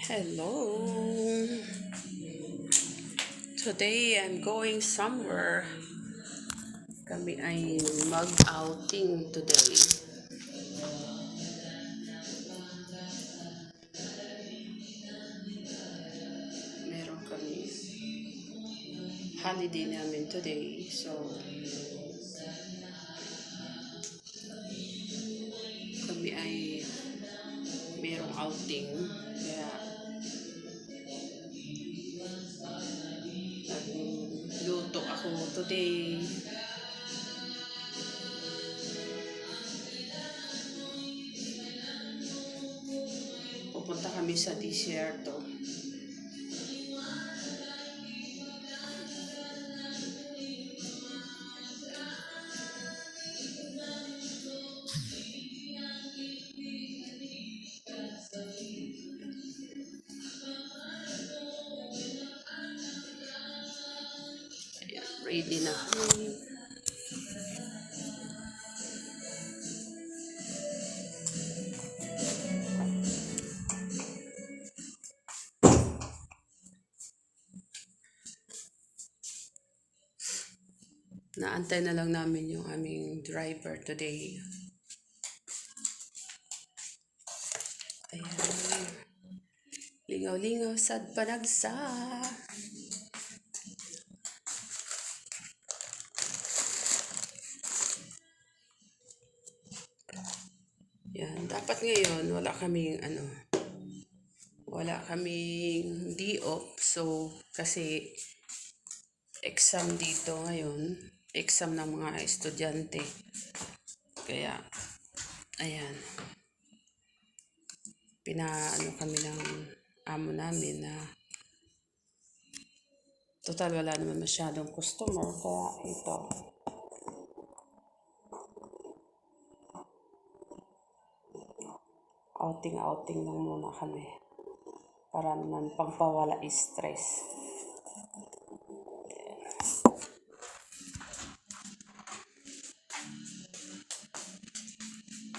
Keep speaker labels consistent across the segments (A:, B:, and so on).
A: Hello. Today I'm going somewhere. Kami ay mag-outing today. Meron kami holiday namin today. So, kami ay merong outing. Kaya, nagluto ako today. Pupunta kami sa disyerto. Ayan, ready na kami. Naantay na lang namin yung aming driver today. Ayan. Lingaw-lingaw sad panagsa. Yan, dapat ngayon wala kaming day off. So, kasi exam dito ngayon, exam ng mga estudyante. Kaya, ayan, kami ng amo namin na total wala naman masyadong customer. Kaya ito, outing lang muna kami. Para naman pangpawala stress.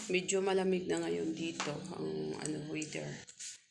A: Medyo malamig na ngayon dito ang weather.